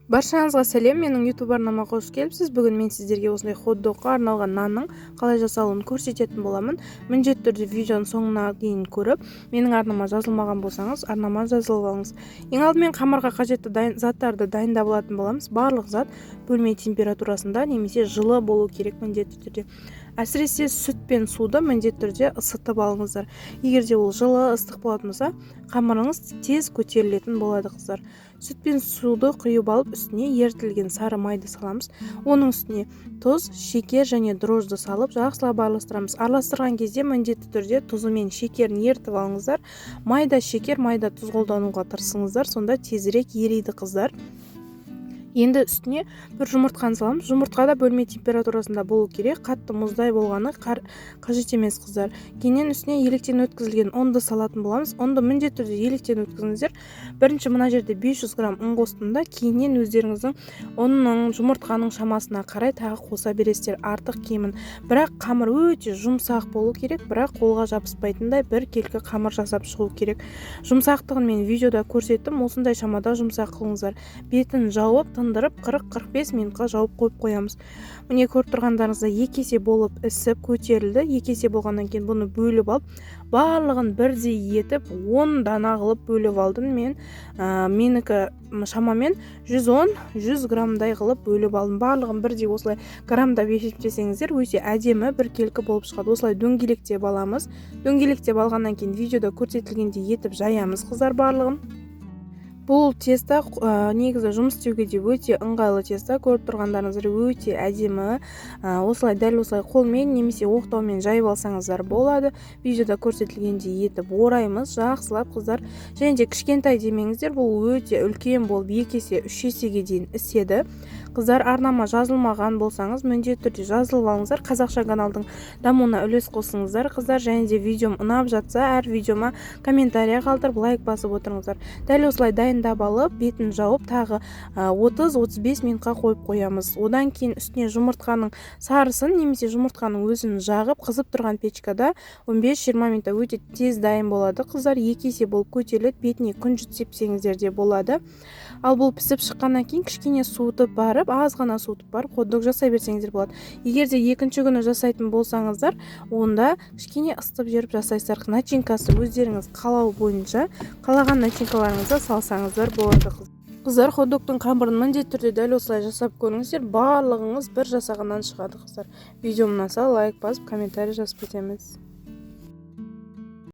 Баршаңызға сәлем, менің YouTube арнама қош келіпсіз. Бүгін мен сіздерге осындай хот-догқа арналған нанның қалай жасалуын көрсететін боламын. Міндетті түрде видеоның соңына дейін көріп, менің арнама жазылмаған болсаңыз, арнама жазылып алыңыз. Ең алдымен қамырға қажетті заттарды дайындап алатын боламыз. Барлық зат бөлме температурасында немесе жылы болу керек міндетті түрде. Әсіресе сүт пен суды міндетті түрде ысытып алыңыздар. Егер де ол жылы ыстық болатын болса, қамырыңыз тез көтерілетін болады, қыздар. Сүт пен суды құйып алып, үстіне ерітілген сары майды саламыз. Оның үстіне тұз, шекер және дрожжды салып, жақсылап араластырамыз. Араластырған кезде міндетті түрде тұзы мен шекерін ерітіп алыңыздар. Майда шекер, майда тұз қолдануға тырысыңыздар, сонда тезірек ериді, қыздар. Енді үстіне бір жұмыртқаны саламыз. Жұмыртқа да бөлме температурасында болу керек. Қатты мұздай болғаны қажет емес, қыздар. Кейіннен үстіне електен өткізілген ұнды салатын боламыз. Ұнды міндетті түрде електен өткізіңіздер. Бірінші мына жерде 500 грамм ұн қостым да, кейіннен өздеріңіздің ұнның, жұмыртқаның шамасына қарай тағы қоса бересіздер, артық кемін. Бірақ қамыр өте жұмсақ болу керек, бірақ қолға жабыспайтындай бір келкі қамыр жасап шығу керек. Жұмсақтығын мен видеода көрсеттім. Осындай шамада жұмсақ қылыңыздар. Бетін жауып, тындырып 40-45 минутқа жауып қойып қоямыз. Міне көріп тұрғандарыңызда екі есе болып ісіп көтерілді. Екі есе болғаннан кейін бұны бөліп алып, барлығын бірдей етіп 10 дана қылып бөліп алдым мен. Менікі шамамен 110-100 граммдай қылып бөліп алдым. Барлығын бірдей осылай граммдап есептесеңіздер, өте әдемі бір келкі болып шығады. Осылай дөңгелектеп аламыз. Дөңгелектеп алғаннан кейін видеода көрсетілгендей етіп жаямыз, қыздар, барлығын. Бұл теста негізі жұмыс істеуге де өте ыңғайлы теста. Көріп тұрғандарыңыздар өте әдемі. Осылай дәл осылай қолмен немесе оқтаумен жайып алсаңыздар болады. Видеода көрсетілгендей етіп ораймыз жақсылап, қыздар. Және де кішкентай демеңіздер, бұл өте үлкен болып 2 есе 3 есеге дейін іседі. Қыздар, арнама жазылмаған болсаңыз, міндетті түрде жазылып алыңыздар. Қазақша каналдың дамуына үлес қосыңыздар, қыздар. Және де видеом ұнап жатса, әр видеома комментария қалдырып, лайк басып отырыңыздар. Дәл осылай дайындап алып, бетін жауып, тағы 30-35 минутқа қойып қоямыз. Одан кейін үстіне жұмыртқаның сарысын немесе жұмыртқаның өзін жағып, қызып тұрған печкада 15-20 минутта өте тез дайын болады, қыздар. 2 есе болып көтеріледі, бетіне күнжіт сепсеңіздер де болады. Ал бұл пісіп шыққаннан кейін кішкене суытып барып, аз ғана суытып барып, хот-дог жасай берсеңіздер болады. Егер де екінші күні жасайтын болсаңыздар, онда кішкене ыстып жеріп жасайсыздар. Начинкасы өздеріңіз қалау бойынша қалаған начинкаларыңызды салсаңыздар болады, қыздар. Хот-догтың қамырын міндетті түрде дәл осылай жасап көріңіздер. Барлығыңыз бір жасағаннан шығады, қыздар. Видеом ұнаса лайк басып, комментарий жазып кетеміз.